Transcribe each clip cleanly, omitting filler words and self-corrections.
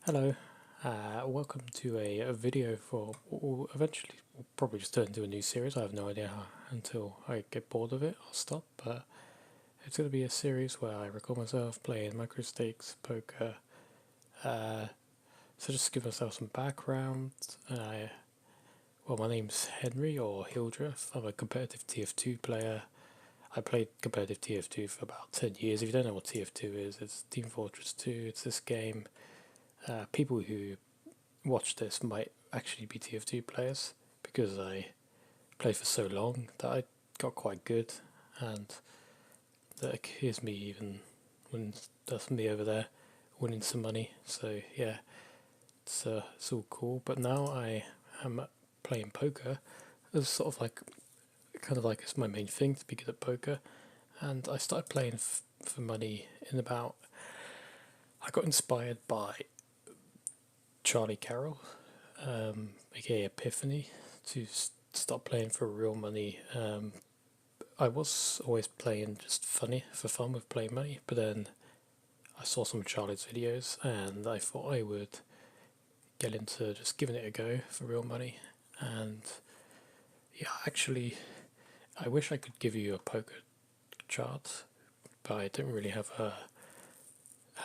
Hello, welcome to a video for what will eventually will probably just turn into a new series. I have no idea how, until I get bored of it, I'll stop. But it's going to be a series where I record myself playing micro stakes, poker. Uh, so just to give myself some background. Well, my name's Henry or Hildreth. I'm a competitive TF2 player. I played competitive TF2 for about 10 years. If you don't know what TF2 is, it's Team Fortress 2. It's this game. People who watch this might actually be TF2 players because I played for so long that I got quite good, and that here's me even when that's me over there winning some money. So yeah, it's all cool. But now I am playing poker as sort of like kind of like it's my main thing to be good at poker, and I started playing for money in about. I got inspired by Charlie Carrell, aka Epiphany, to start playing for real money. I was always playing just funny for fun with play money, but then I saw some of Charlie's videos and I thought I would get into just giving it a go for real money. And yeah, actually, I wish I could give you a poker chart, but I don't really have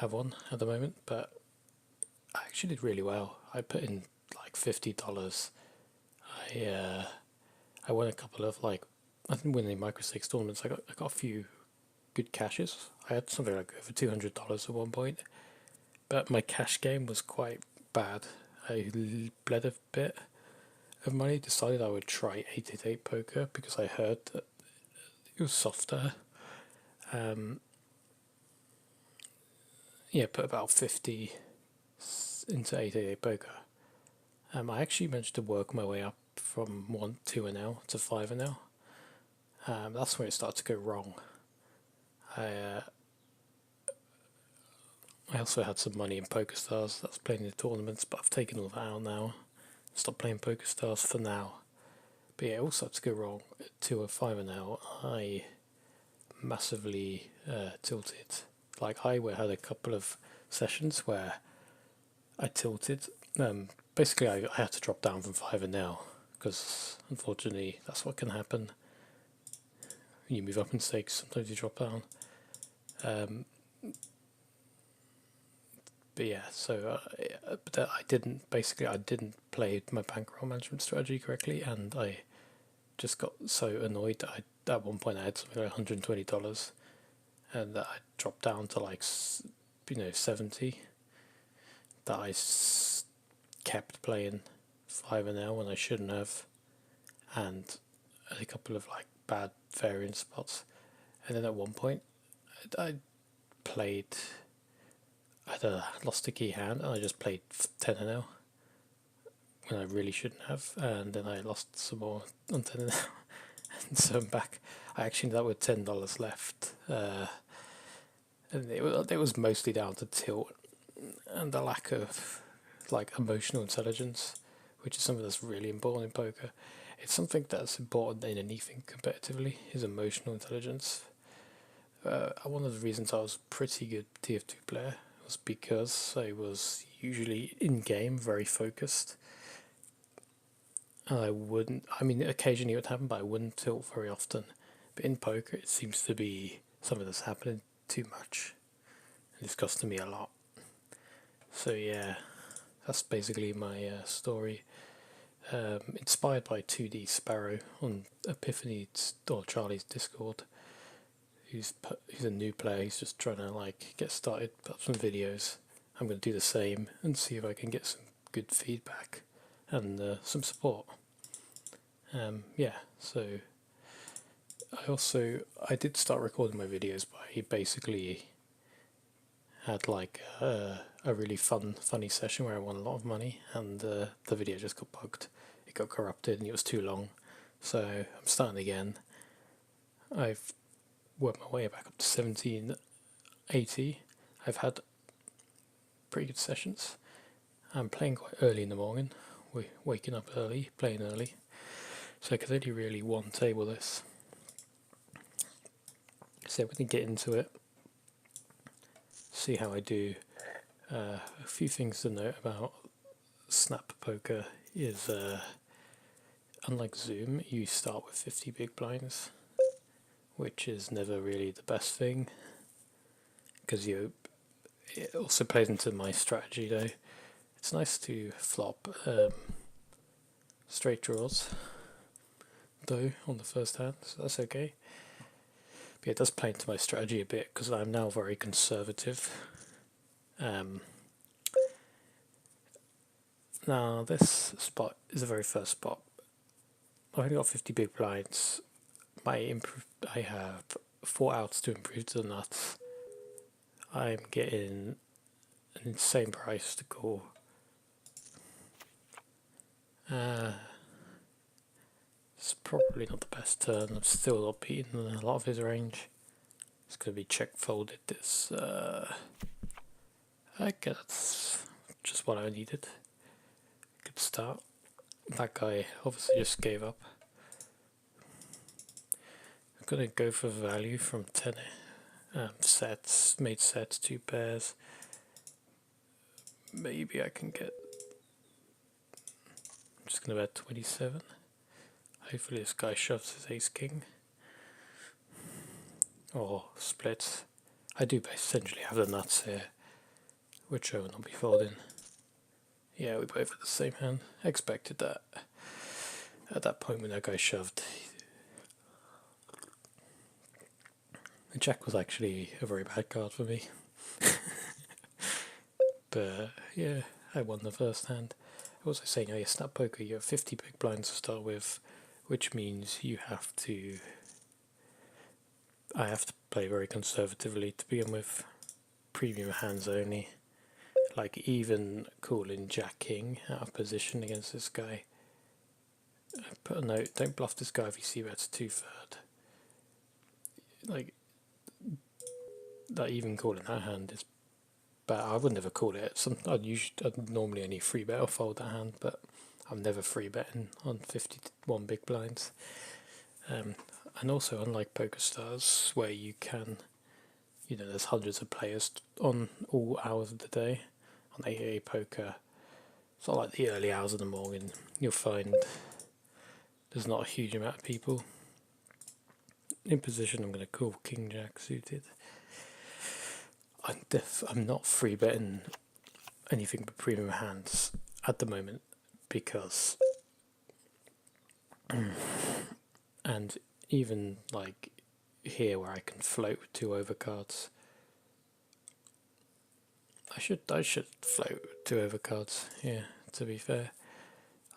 one at the moment. But I actually did really well. I put in like $50. I I won a couple of like I didn't win any micro stakes tournaments. I got a few good cashes. I had something like over $200 at one point, but my cash game was quite bad. I bled a bit of money. Decided I would try 888 poker because I heard that it was softer. Um, yeah, put about 50 into 888 poker. I actually managed to work my way up from 1 2 an L to 5 an L. That's where it started to go wrong. I uh, I also had some money in Poker Stars. That's playing in the tournaments, but I've taken all that out now. Stop playing Poker Stars for now. But yeah, it all started to go wrong. At 205 an hour, I massively tilted. Like I had a couple of sessions where I tilted. Basically, I had to drop down from 5 an hour because unfortunately that's what can happen. You move up in stakes, sometimes you drop down. Um, but yeah, so but I didn't play my bankroll management strategy correctly, and I just got so annoyed that at one point I had something like $120, and that I dropped down to like 70. That kept playing 5 and L when I shouldn't have, and a couple of like bad variance spots, and then at one point I played. I had lost a key hand and I just played 10 and L when I really shouldn't have, and then I lost some more on 10 and L, and so I'm back. I actually ended up with $10 left, and it was mostly down to tilt and the lack of like emotional intelligence, which is something that's really important in poker. It's something that's important in anything competitively is emotional intelligence. One of the reasons I was a pretty good TF2 player was because I was usually in game very focused. And I wouldn't, I mean, occasionally it would happen, but I wouldn't tilt very often. But in poker, it seems to be something that's happening too much. And it's costing me a lot. So yeah, that's basically my story. Inspired by 2D Sparrow on Epiphany or Charlie's Discord. He's a new player. He's just trying to like get started, put up some videos. I'm going to do the same and see if I can get some good feedback and some support. Yeah, so I did start recording my videos, but I basically had like a really funny session where I won a lot of money, and the video just got bugged. It got corrupted, and it was too long. So I'm starting again. I've worked my way back up to 1780. I've had pretty good sessions. I'm playing quite early in the morning. We're waking up early, playing early. So I could only really one table this. So we can get into it, see how I do. A few things to note about snap poker is, unlike Zoom, you start with 50 big blinds, which is never really the best thing, because it also plays into my strategy though. It's nice to flop straight draws though on the first hand, so that's okay. But yeah, it does play into my strategy a bit because I'm now very conservative. Now this spot is the very first spot. I've only got 50 big blinds. I have 4 outs to improve to the nuts. I'm getting an insane price to call. It's probably not the best turn. I'm still not beating a lot of his range. It's going to be check folded. This, I guess that's just what I needed. Good start. That guy obviously just gave up. I'm going to go for value from 10 sets, made sets, 2 pairs. Maybe I can get, I'm just going to bet 27. Hopefully this guy shoves his ace king. Or splits. I do essentially have the nuts here, which I will not be folding. Yeah, we both had the same hand. I expected that. At that point when that guy shoved. The jack was actually a very bad card for me. But yeah, I won the first hand. I was also saying, oh yeah, snap poker, you have 50 big blinds to start with, which means you have to, I have to play very conservatively to begin with. Premium hands only. Like even calling Jack King out of position against this guy. Put a note, don't bluff this guy if you see bets 2/3. Like, that even calling that hand is bad. I would never call it. I'd normally only free bet or fold that hand, but I'm never free betting on 51 big blinds. And also, unlike PokerStars, where you can, there's hundreds of players on all hours of the day. On AA Poker, it's not like the early hours of the morning. You'll find there's not a huge amount of people. In position, I'm going to call King Jack suited. I'm not free betting anything but premium hands at the moment because, and even like here where I can float with 2 overcards, I should float with 2 overcards. Yeah, to be fair,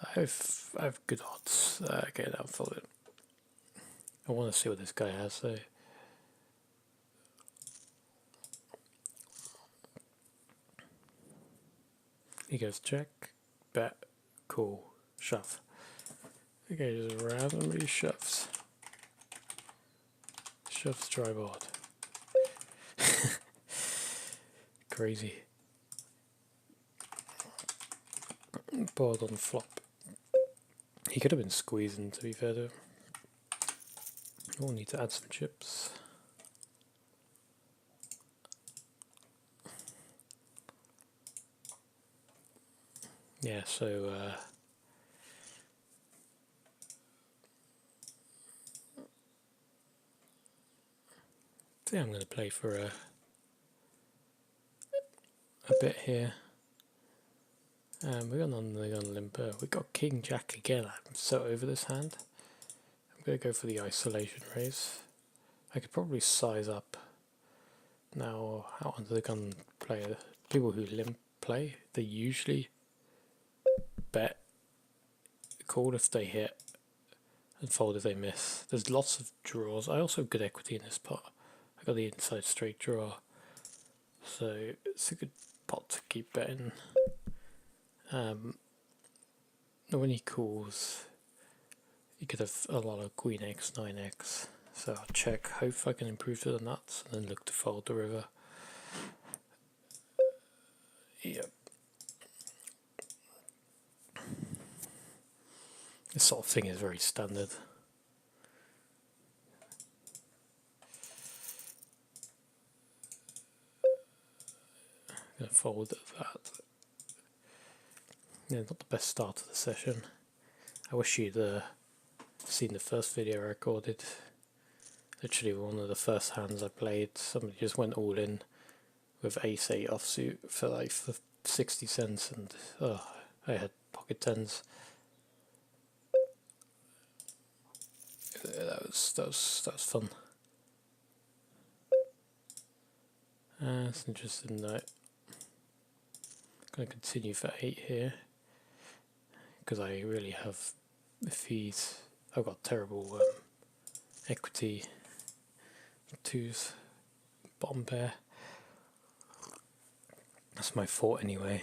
I have good odds getting outfolded. I want to see what this guy has though. He goes check, bet, call, shove. Okay, just randomly shoves. Shoves dry board. Crazy. Board on flop. He could have been squeezing, to be fair though. We'll need to add some chips. Yeah, so I'm going to play for a bit here. We're going on limper. We got King Jack again. I'm so over this hand. I'm going to go for the isolation raise. I could probably size up now. How under the gun player, people who limp play, they usually bet, call if they hit, and fold if they miss. There's lots of draws. I also have good equity in this pot. I got the inside straight draw, so it's a good pot to keep betting. When he calls, you could have a lot of Queen X, 9X. So I'll check, hope I can improve to the nuts, and then look to fold the river. Yep. This sort of thing is very standard. I'm going to fold that. Yeah, not the best start to the session. I wish you'd seen the first video I recorded. Literally one of the first hands I played, somebody just went all in with ace-8 offsuit for like 60 cents, and I had pocket tens. That was fun. That's an interesting note. I'm going to continue for 8 here because I really have, I've got terrible equity 2s, bottom pair. That's my fault anyway.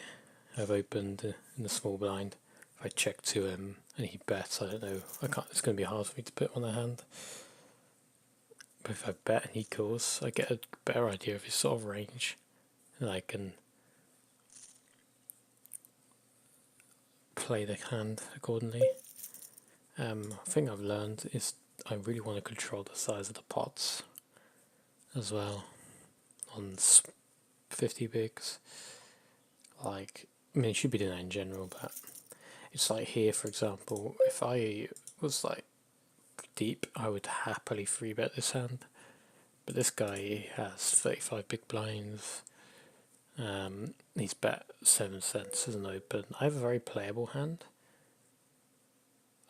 I've opened in the small blind. If I check to him and he bets, I don't know. It's going to be hard for me to put him on the hand. But if I bet and he calls, I get a better idea of his sort of range, and I can play the hand accordingly. Thing I've learned is I really want to control the size of the pots as well on 50 bigs. Like, I mean, you should be doing that in general, but it's like here, for example, if I was like deep, I would happily 3-bet this hand. But this guy has 35 big blinds. He's bet 7 cents as an open. I have a very playable hand.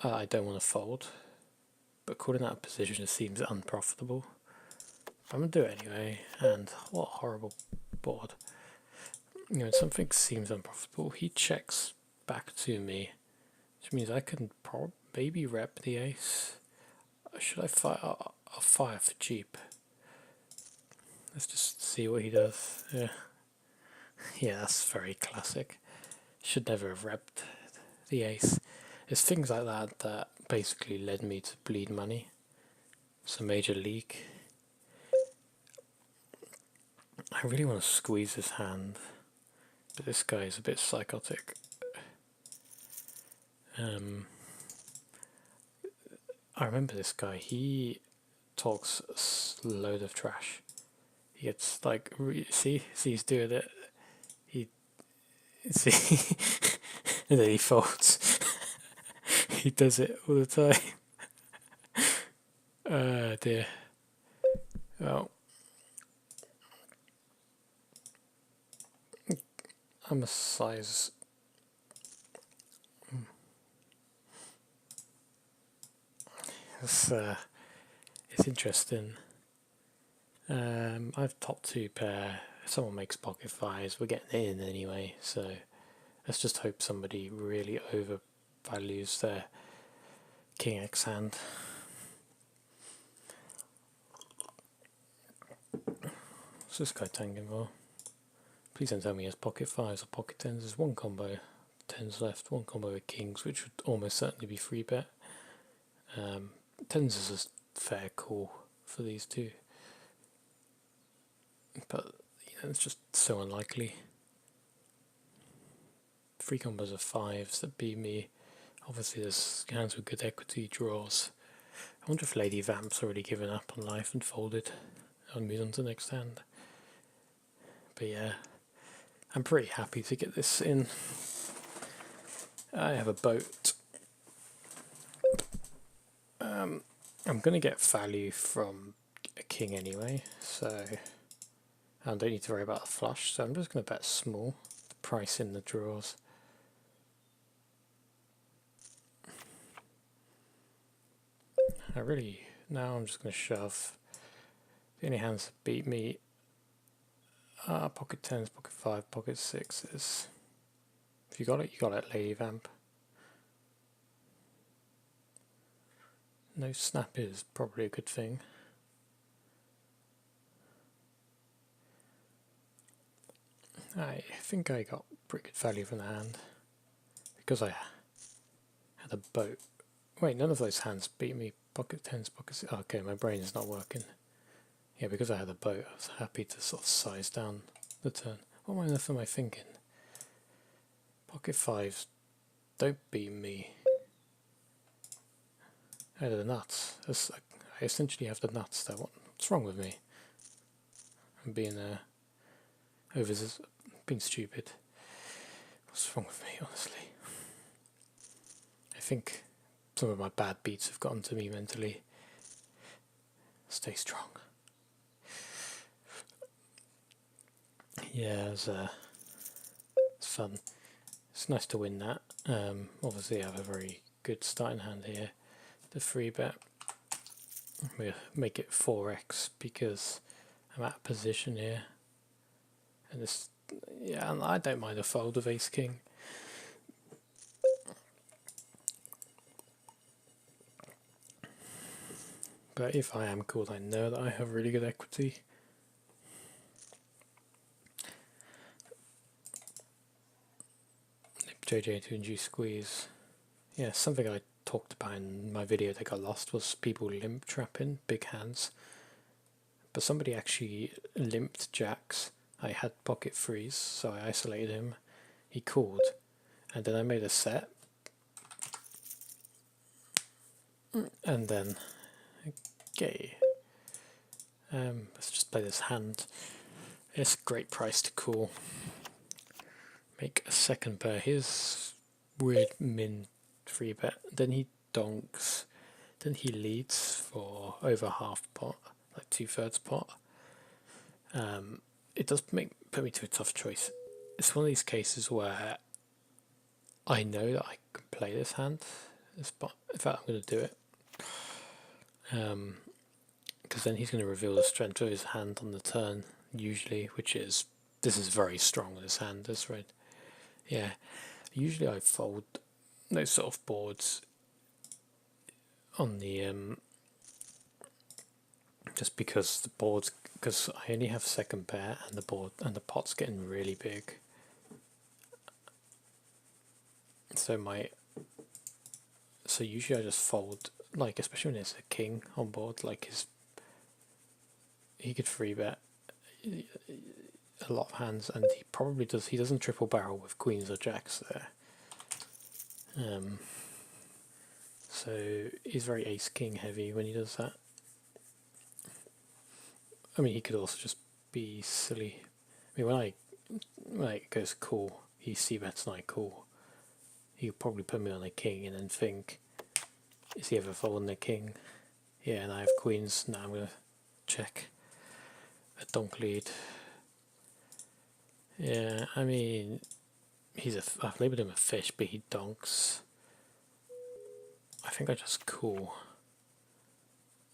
I don't want to fold, but calling out a position seems unprofitable. I'm going to do it anyway, and what a horrible board. You know, something seems unprofitable. He checks back to me, which means I can maybe rep the ace. Should I fire? I'll fire for cheap. Let's just see what he does. Yeah, that's very classic. Should never have repped the ace. It's things like that that basically led me to bleed money. It's a major league. I really want to squeeze his hand, but this guy is a bit psychotic. I remember this guy. He talks a load of trash. He gets like, see he's doing it. See, and then he folds. He does it all the time. Dear. Well, I'm a size. It's interesting. I've top 2 pair. If someone makes pocket 5s, we're getting it in anyway. So let's just hope somebody really overvalues their King X hand. What's this guy tanking for? Please don't tell me he has pocket 5s or pocket 10s. There's one combo, 10s left, one combo with kings, which would almost certainly be 3-bet. 10s is a fair call for these two. But it's just so unlikely. 3 combos of 5s that beat me. Obviously there's hands with good equity draws. I wonder if Lady Vamp's already given up on life and folded. I'll move on to the next hand. But yeah, I'm pretty happy to get this in. I have a boat. I'm going to get value from a king anyway, so I don't need to worry about the flush, so I'm just going to bet small to price in the draws. Now I'm just going to shove. The only hands that beat me are pocket 10s, pocket 5, pocket 6s. If you got it, you got it, Lady Vamp. No snap is probably a good thing. I think I got pretty good value from the hand because I had a boat. Wait, none of those hands beat me. Pocket 10s, pocket 6. Okay, my brain is not working. Yeah, because I had a boat, I was happy to sort of size down the turn. What on earth am I thinking? Pocket 5s don't beat me. I had the nuts. I essentially have the nuts though. What's wrong with me? I'm being being stupid. What's wrong with me, honestly? I think some of my bad beats have gotten to me mentally. Stay strong. Yeah, it's fun. It's nice to win that. Obviously I have a very good starting hand here. The 3-bet. We'll make it 4x because I'm out of position here. And this, yeah, and I don't mind a fold of ace king. But if I am called, I know that I have really good equity. JJ to induce squeeze. Yeah, something I talked about in my video that got lost was people limp trapping big hands. But somebody actually limped jacks. I had pocket freeze, so I isolated him. He called, and then I made a set. And then, okay. Let's just play this hand. It's a great price to call. Make a second pair. Here's weird min 3-bet. Then he donks. Then he leads for over half pot, like 2/3 pot. It does put me to a tough choice. It's one of these cases where I know that I can play this hand. In fact, I'm going to do it. Because then he's going to reveal the strength of his hand on the turn, usually, which is, this is very strong, this hand, this red. Yeah, usually I fold those sort of boards on the, just because the boards, because I only have second pair and the board, and the pot's getting really big. So usually I just fold, like, especially when there's a king on board, like he could 3-bet a lot of hands, and he probably does. He doesn't triple barrel with queens or jacks there. So he's very ace king heavy when he does that. I mean, he could also just be silly. I mean, when it goes cool, he c-bets and I call. He'll probably put me on a king and then think, is he ever folding the king? Yeah, and I have queens. Now I'm gonna check a donk lead. Yeah, I mean, I've labelled him a fish, but he donks. I think I just call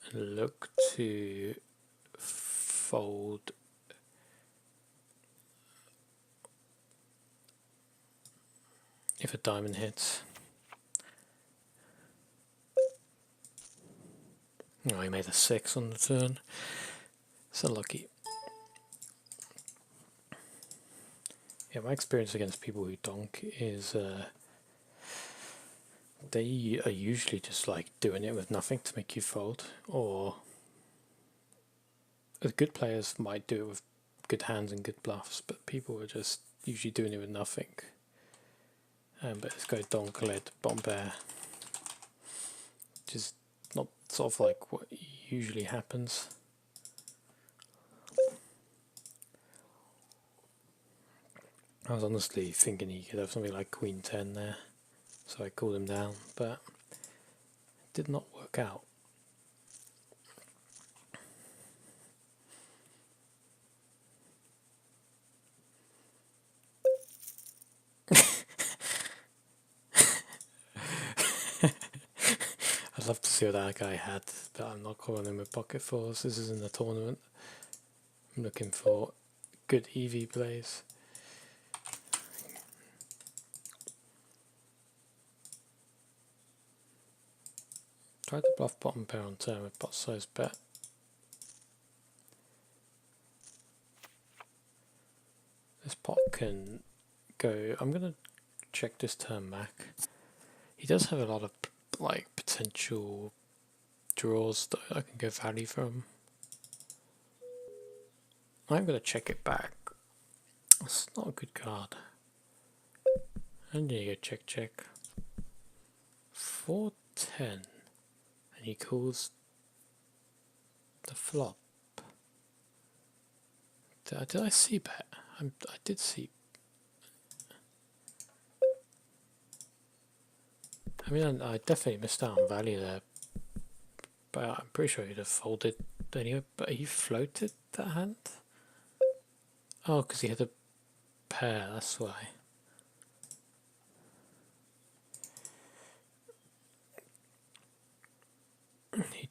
and look to fold. If a diamond hits. Oh, he made a 6 on the turn. So lucky. Yeah, my experience against people who donk is they are usually just like doing it with nothing to make you fold, or the good players might do it with good hands and good bluffs, but people are just usually doing it with nothing. But let's go donk led bottom pair, which is not sort of like what usually happens. I was honestly thinking he could have something like Queen 10 there, so I called him down, but it did not work out. I'd love to see what that guy had, but I'm not calling him with pocket fours. This isn't a tournament. I'm looking for good EV plays. Try to bluff bottom pair on turn with pot size bet. This pot can go. I'm gonna check this turn back. He does have a lot of like potential draws that I can go value from. I'm gonna check it back. It's not a good card. And there you go, check. 4-10, and he calls the flop. Did I see bet? I did see I mean, I definitely missed out on value there, but I'm pretty sure he'd have folded anyway. But he floated that hand? Oh, because he had a pair, that's why.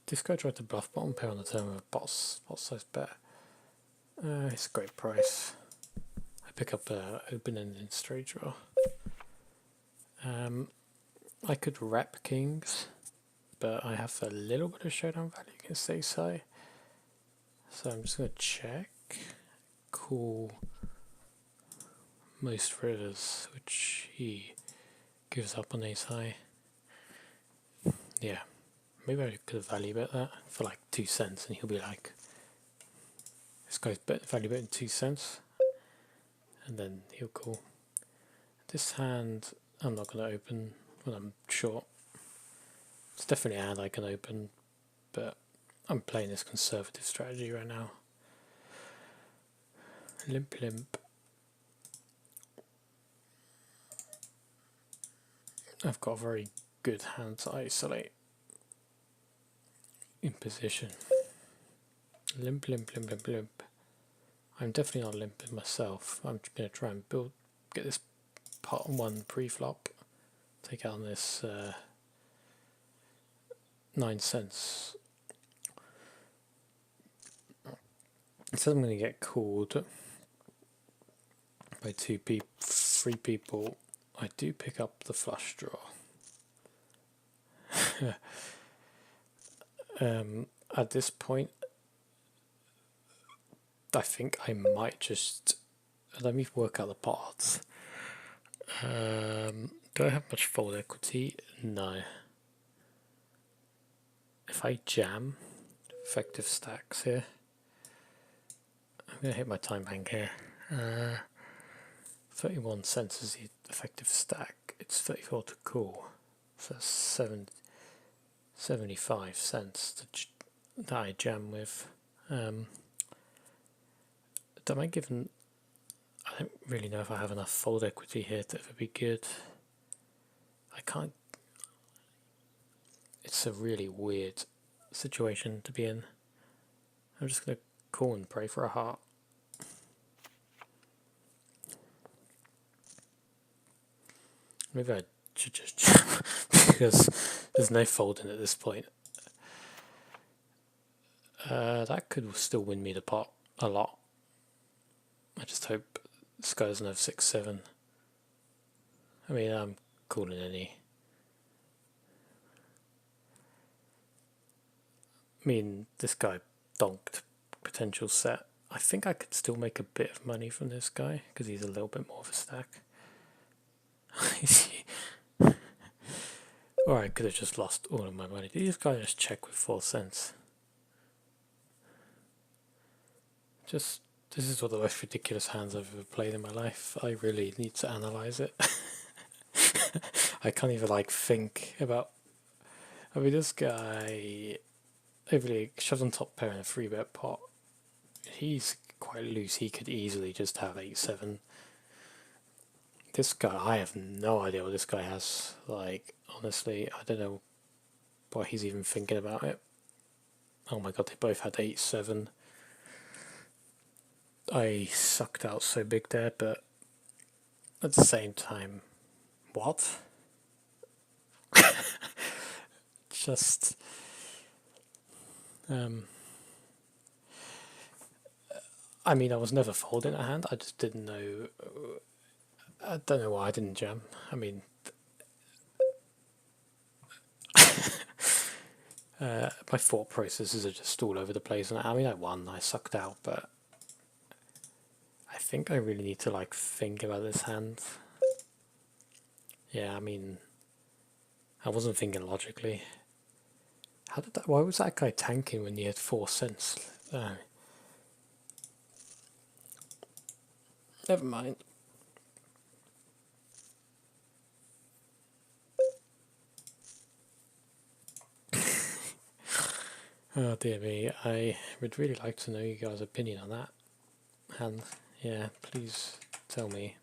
This guy tried to bluff bottom pair on the turn with a pot size bet. It's a great price. I pick up open-ended straight draw. I could rep kings, but I have a little bit of showdown value against ace high. So I'm just going to check. Call most rivers, which he gives up on ace high. Yeah, maybe I could have value bet that for like 2 cents, and he'll be like, this guy's value betting 2 cents, and then he'll call. This hand I'm not going to open when I'm short. It's definitely a hand I can open, but I'm playing this conservative strategy right now. Limp limp. I've got a very good hand to isolate in position. Limp limp limp limp limp. I'm definitely not limping myself. I'm going to try and get this pot 1 pre-flop, take out on this 9 cents. So I'm going to get called by 3 people. I do pick up the flush draw. At this point, I think I might just let me work out the parts. Do I have much fold equity? No. If I jam effective stacks here, I'm going to hit my time bank here. 31 cents is the effective stack. It's 34 to call. So 75 cents that I jam with. Am I given? I don't really know if I have enough fold equity here to ever be good. I can't. It's a really weird situation to be in. I'm just going to call and pray for a heart. Maybe I should just jam because there's no folding at this point. That could still win me the pot a lot. I just hope this guy doesn't have 6-7. I mean, I'm calling any. I mean, this guy donked potential set. I think I could still make a bit of money from this guy because he's a little bit more of a stack. Or I could have just lost all of my money. Did this guy just check with 4 cents? This is one of the most ridiculous hands I've ever played in my life. I really need to analyze it. I can't even think about. I mean, this guy overly shoves on top pair in a 3-bet pot. He's quite loose. He could easily just have 8-7. This guy, I have no idea what this guy has. Honestly, I don't know why he's even thinking about it. Oh my god, they both had 8-7. I sucked out so big there, but at the same time, what? Just I mean, I was never folding a hand. I just didn't know. I don't know why I didn't jam. I mean, my thought processes are just all over the place. And I mean, I won. I sucked out, but I think I really need to think about this hand. Yeah, I mean, I wasn't thinking logically. How did that? Why was that guy tanking when he had 4 cents? Never mind. Oh dear me, I would really like to know you guys' opinion on that hand. Yeah, please tell me.